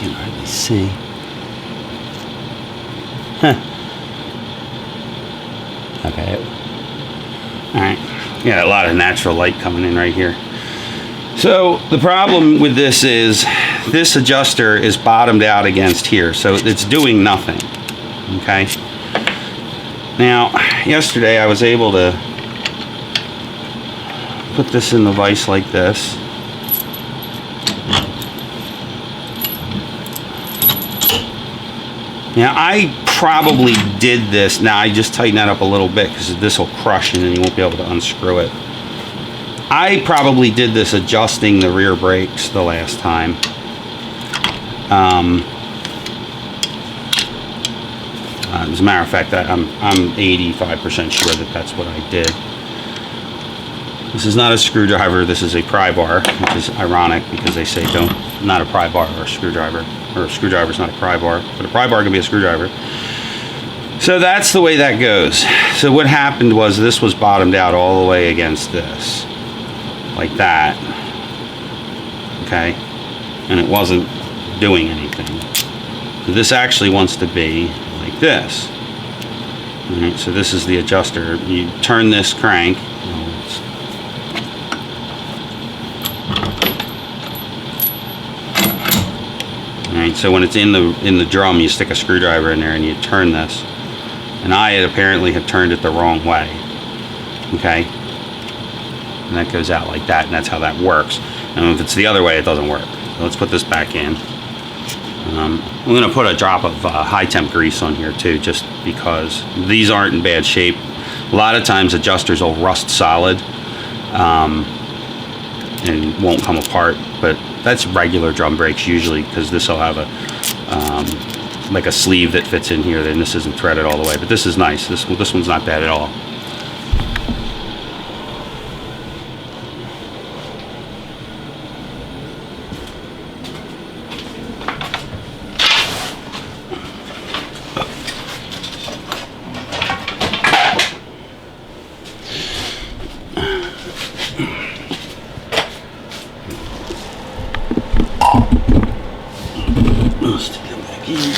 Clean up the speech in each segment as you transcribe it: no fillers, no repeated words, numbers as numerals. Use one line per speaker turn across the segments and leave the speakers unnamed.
can hardly see. Huh. Okay. Alright. Yeah, a lot of natural light coming in right here. So the problem with this is this adjuster is bottomed out against here, so it's doing nothing. Okay. Now, yesterday I was able to put this in the vise like this. Now, I probably did this. Now, I just tighten that up a little bit because this will crush and then you won't be able to unscrew it. I probably did this adjusting the rear brakes the last time. As a matter of fact, I'm 85% sure that that's what I did. This is not a screwdriver, this is a pry bar, which is ironic because they say not a pry bar or a screwdriver, or a screwdriver is not a pry bar, but a pry bar can be a screwdriver. So that's the way that goes. So what happened was this was bottomed out all the way against this, like that, okay, and it wasn't doing anything. So this actually wants to be like this. All right, so this is the adjuster. You turn this crank. Alright, so when it's in the drum, you stick a screwdriver in there and you turn this. And I apparently have turned it the wrong way. Okay? And that goes out like that, and that's how that works. And if it's the other way, it doesn't work. So let's put this back in. I'm going to put a drop of high temp grease on here too, just because these aren't in bad shape. A lot of times adjusters will rust solid and won't come apart, but that's regular drum brakes usually, because this will have a like a sleeve that fits in here, then this isn't threaded all the way, but this is nice. This one's not bad at all. Let's stick it back in.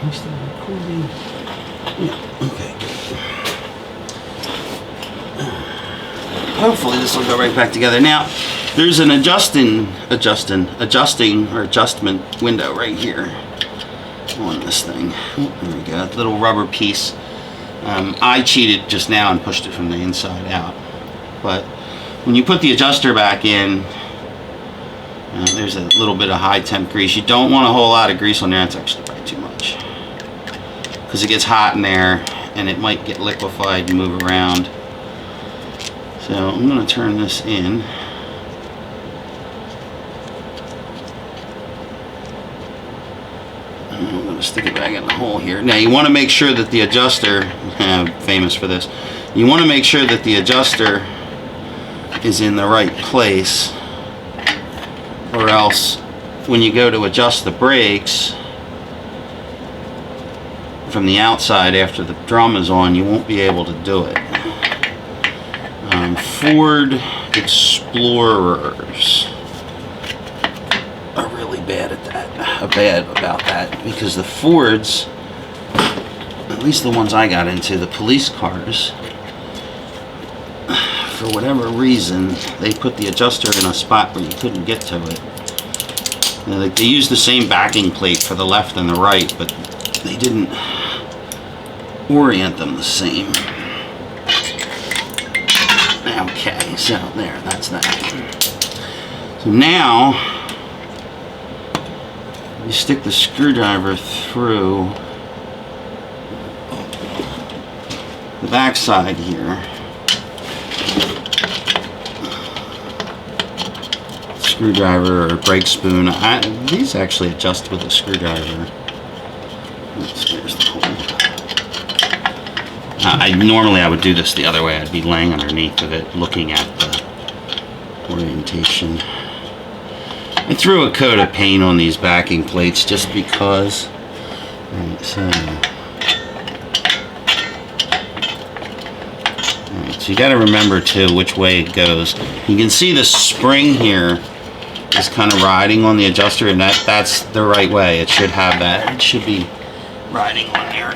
I'm still recording. Yeah, okay. Hopefully this will go right back together. Now, there's an adjustment window right here on this thing. Oh, there we go, that little rubber piece. I cheated just now and pushed it from the inside out. But when you put the adjuster back in, there's a little bit of high temp grease. You don't want a whole lot of grease on there. It's actually probably too much, because it gets hot in there and it might get liquefied and move around. So I'm going to turn this in. I'm going to stick it back in the hole here. Now you want to make sure that the adjuster, famous for this, you want to make sure that the adjuster is in the right place, or else when you go to adjust the brakes from the outside after the drum is on, you won't be able to do it. Ford Explorers are really bad at that, about that, because the Fords, at least the ones I got into, the police cars, for whatever reason, they put the adjuster in a spot where you couldn't get to it. They used the same backing plate for the left and the right, but they didn't orient them the same. Okay, so there, that's that. So now, you stick the screwdriver through the back side here. Screwdriver or brake spoon. These actually adjust with a screwdriver. Oops, there's the hole. Normally I would do this the other way. I'd be laying underneath of it, looking at the orientation. I threw a coat of paint on these backing plates just because. Alright, so you got to remember too which way it goes. You can see the spring here is kind of riding on the adjuster, and that's the right way. It should have that. It should be riding on there.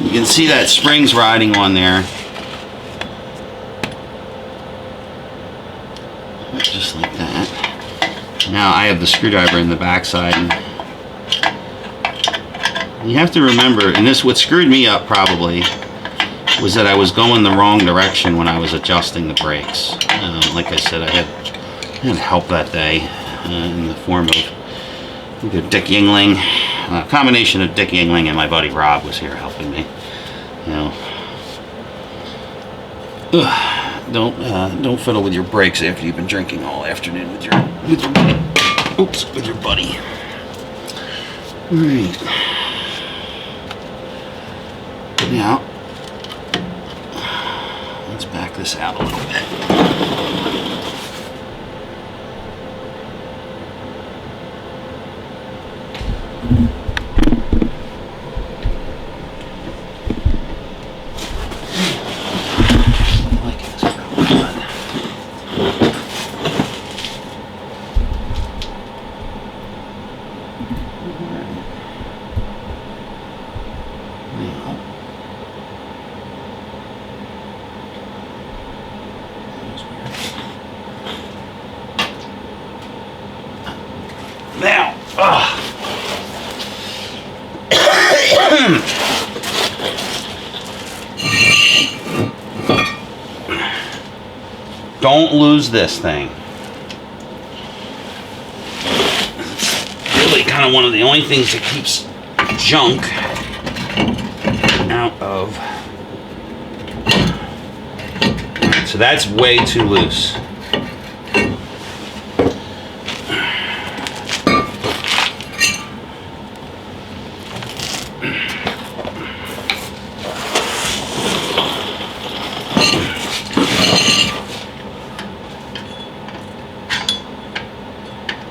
You can see that spring's riding on there. Just like that. Now I have the screwdriver in the backside. You have to remember, and this, what screwed me up probably, was that I was going the wrong direction when I was adjusting the brakes. Like I said, I had help that day in the form of either Dick Yingling. A combination of Dick Yingling and my buddy Rob was here helping me. You know, don't fiddle with your brakes after you've been drinking all afternoon with your buddy. All right. Now, let's back this out a little bit. Now, don't lose this thing. It's really kind of one of the only things that keeps junk out of. So that's way too loose.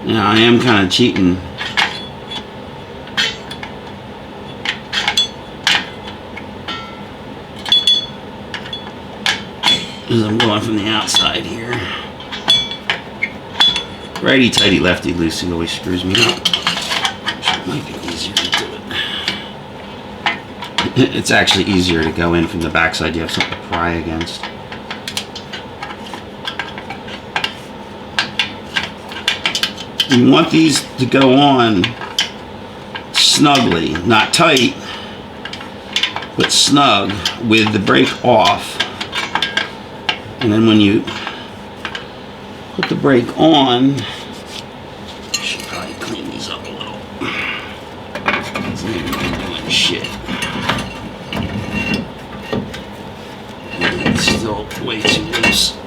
Now I am kind of cheating. As I'm going from the outside here. Righty tighty, lefty loosey always screws me up. It might be easier to do it. It's actually easier to go in from the backside. You have something to pry against. You want these to go on snugly, not tight, but snug with the brake off. And then when you put the brake on, I should probably clean these up a little. It's not even doing shit. It's still way too loose.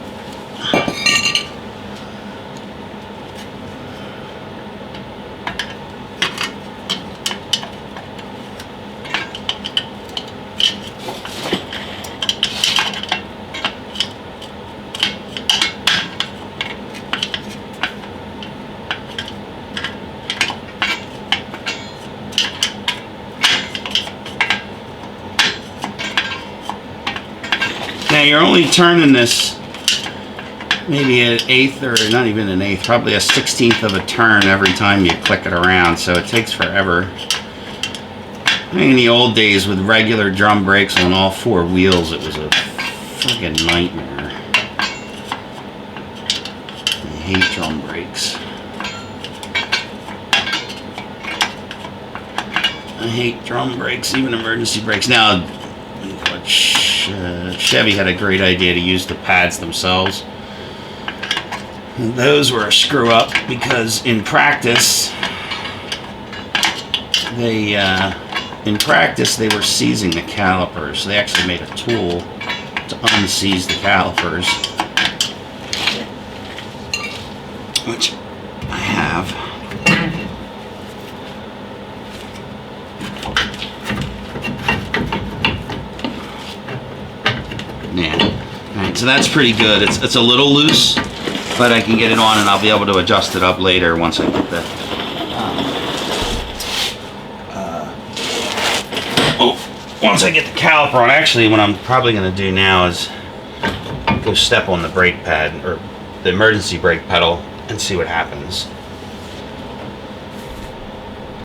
you're only turning this maybe an eighth, or not even an eighth, probably a 16th of a turn every time you click it around, so it takes forever. I think in the old days with regular drum brakes on all four wheels, it was a friggin' nightmare. I hate drum brakes. I hate drum brakes, even emergency brakes. Now, Chevy had a great idea to use the pads themselves. And those were a screw up because in practice they were seizing the calipers. They actually made a tool to unseize the calipers, which I have. Yeah. Alright, so that's pretty good. It's a little loose, but I can get it on and I'll be able to adjust it up later once I get the once I get the caliper on. Actually, what I'm probably going to do now is go step on the brake pad or the emergency brake pedal and see what happens.